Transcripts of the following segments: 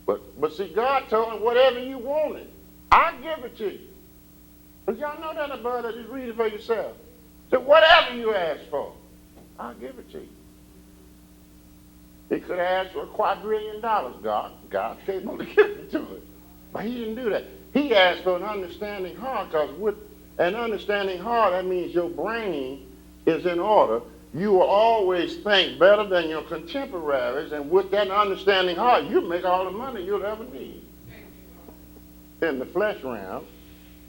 But see, God told him, whatever you wanted, I'll give it to you. But y'all know that about it. Just read it for yourself. So whatever you ask for, I'll give it to you. He could have asked for $250,000,000,000. God's capable of giving it to him. But he didn't do that. He asked for an understanding heart, because with an understanding heart, that means your brain is in order. You will always think better than your contemporaries, and with that understanding heart, you make all the money you'll ever need. In the flesh realm,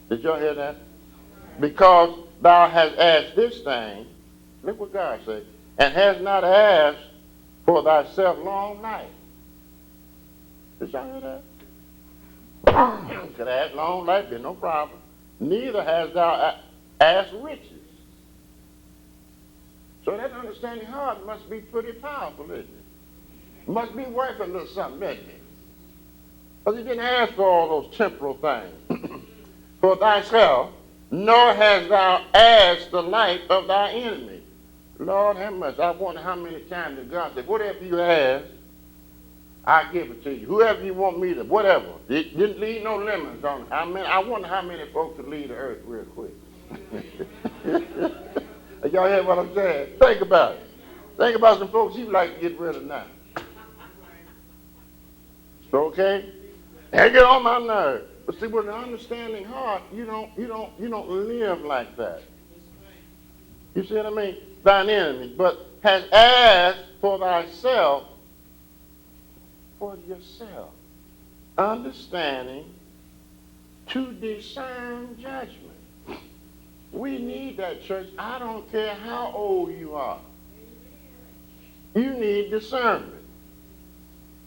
did y'all hear that? Because thou hast asked this thing, look what God said, and hast not asked for thyself long life. Did y'all hear that? Could ask long life, be no problem. Neither hast thou asked riches. So that understanding heart must be pretty powerful, isn't it? Must be worth a little something, doesn't it? Because he didn't ask for all those temporal things. For thyself, nor hast thou asked the life of thy enemy. Lord have mercy. I wonder how many times did God say, whatever you ask, I give it to you. Whoever you want me to, whatever. Didn't leave no limits on it. I wonder how many folks would leave the earth real quick. Y'all hear what I'm saying? Think about it. Think about some folks you'd like to get rid of now. Okay? They get on my nerves. But see, with an understanding heart, you don't live like that. You see what I mean? Thine enemy, but has asked for thyself, for yourself, understanding to discern judgment. We need that, church. I don't care how old you are. You need discernment.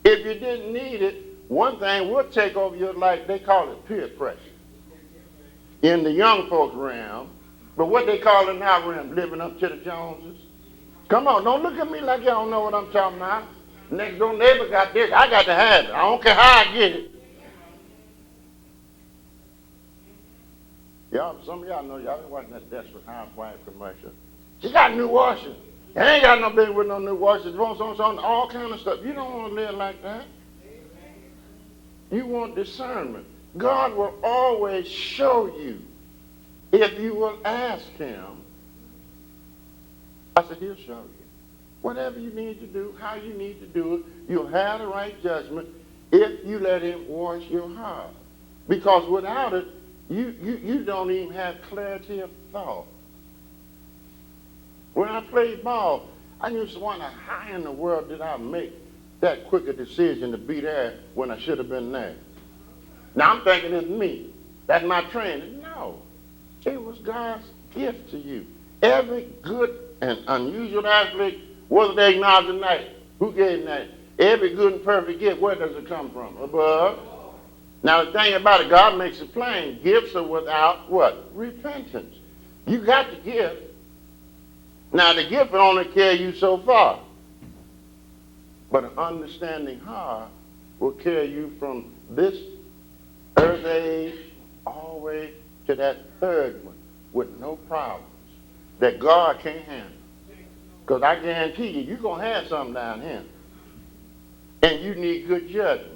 If you didn't need it, one thing will take over your life. They call it peer pressure in the young folks realm. But what they call it now realm, living up to the Joneses. Come on, don't look at me like y'all don't know what I'm talking about. Next door neighbor got this. I got to have it. I don't care how I get it. Y'all, some of y'all know, y'all been watching that Desperate Housewife commercial. She got new washers. They ain't got no business with no new washers. On all kind of stuff. You don't want to live like that. You want discernment. God will always show you if you will ask him. I said, he'll show you. Whatever you need to do, how you need to do it, you'll have the right judgment if you let him wash your heart. Because without it, you don't even have clarity of thought. When I played ball, I used to wonder, how in the world did I make that quick a decision to be there when I should have been there? Now I'm thinking it's me. That's my training. No. It was God's gift to you. Every good and unusual athlete, whether they acknowledge it or not, who gave them that? Every good and perfect gift, where does it come from? Above. Now the thing about it, God makes it plain. Gifts are without what? Repentance. You got the gift. Now the gift will only carry you so far. But an understanding heart will carry you from this earth age all the way to that third one with no problems that God can't handle. Because I guarantee you, you're going to have something down here. And you need good judgment.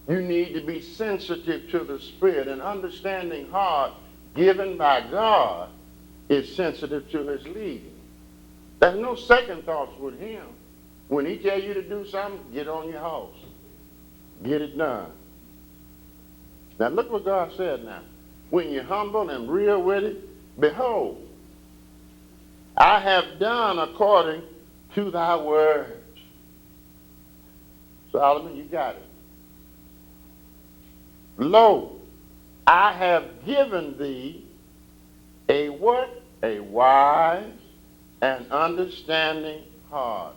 You need to be sensitive to the Spirit. An understanding heart given by God is sensitive to his leading. There's no second thoughts with him. When he tells you to do something, get on your horse. Get it done. Now look what God said now. When you're humble and real with it, behold, I have done according to thy words. Solomon, you got it. Lo, I have given thee a what? A wise and understanding heart.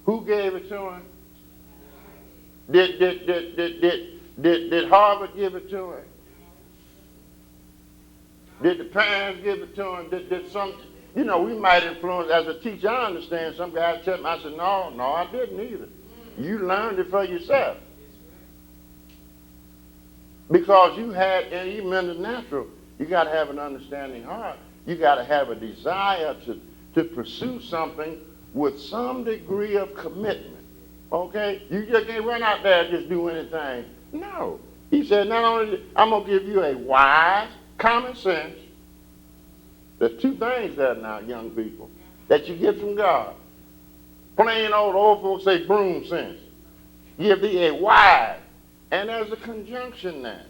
Who gave it to him? Did Harvard give it to him? Did the parents give it to him? Did some, we might influence, as a teacher, I understand some guys tell me, I said, no, I didn't either. You learned it for yourself. Because you had, and even in the natural, you got to have an understanding heart. You got to have a desire to pursue something with some degree of commitment. Okay? You just can't run out there and just do anything. No. He said, not only I'm going to give you a wise, common sense. There's two things there now, young people, that you get from God. Plain old folks say broom sense. Give thee a wise, and there's a conjunction there,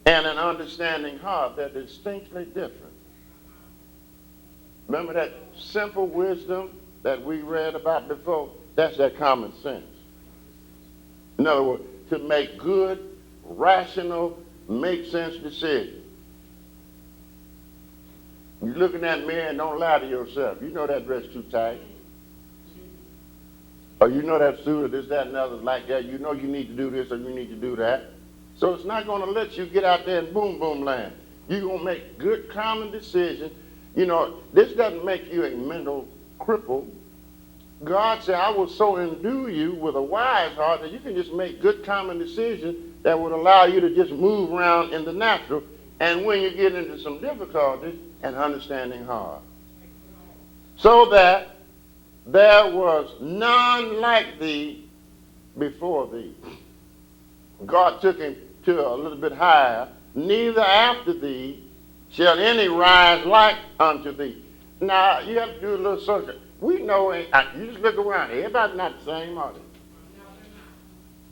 and an understanding heart that is distinctly different. Remember that simple wisdom that we read about before? That's that common sense. In other words, to make good, rational, make sense decisions. You're looking at me and don't lie to yourself. You know that dress too tight. Or you know that suit or this, that, and others like that. You know you need to do this or you need to do that. So it's not going to let you get out there and boom, boom land. You're going to make good, common decisions. You know, this doesn't make you a mental cripple. God said, I will so endue you with a wise heart that you can just make good, common decisions that would allow you to just move around in the natural. And when you get into some difficulties, an understanding heart. So that there was none like thee before thee. God took him to a little bit higher. Neither after thee shall any rise like unto thee. Now, you have to do a little search. We know, you just look around. Everybody's not the same, are they?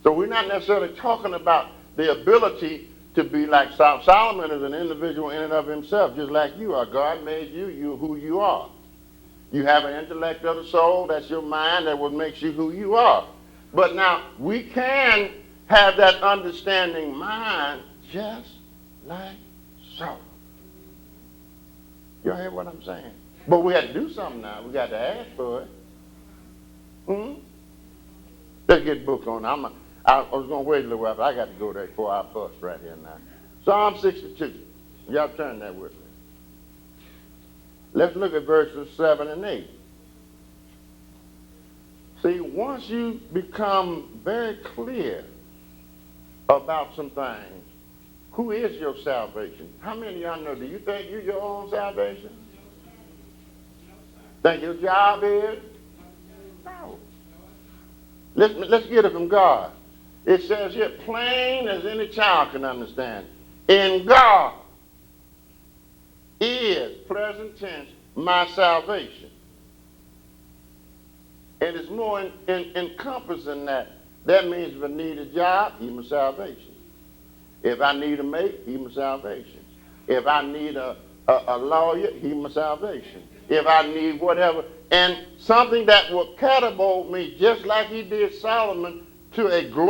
So we're not necessarily talking about the ability to be like Solomon. Solomon is an individual in and of himself, just like you are. God made you, you who you are. You have an intellect of the soul, that's your mind, that what makes you who you are. But now, we can have that understanding mind just like so. You hear what I'm saying? But we have to do something now. We got to ask for it. Let's get book on it. I was going to wait a little while, but I got to go there before I bust right here now. Psalm 62. Y'all turn that with me. Let's look at verses 7 and 8. See, once you become very clear about some things, who is your salvation? How many of y'all know? Do you think you're your own salvation? Think your job is? No. Let's get it from God. It says here, plain as any child can understand. In God is, present tense, my salvation. And it's more encompassing that. That means if I need a job, he's my salvation. If I need a mate, he's my salvation. If I need a lawyer, he's my salvation. If I need whatever. And something that will catapult me, just like he did Solomon, to a glory.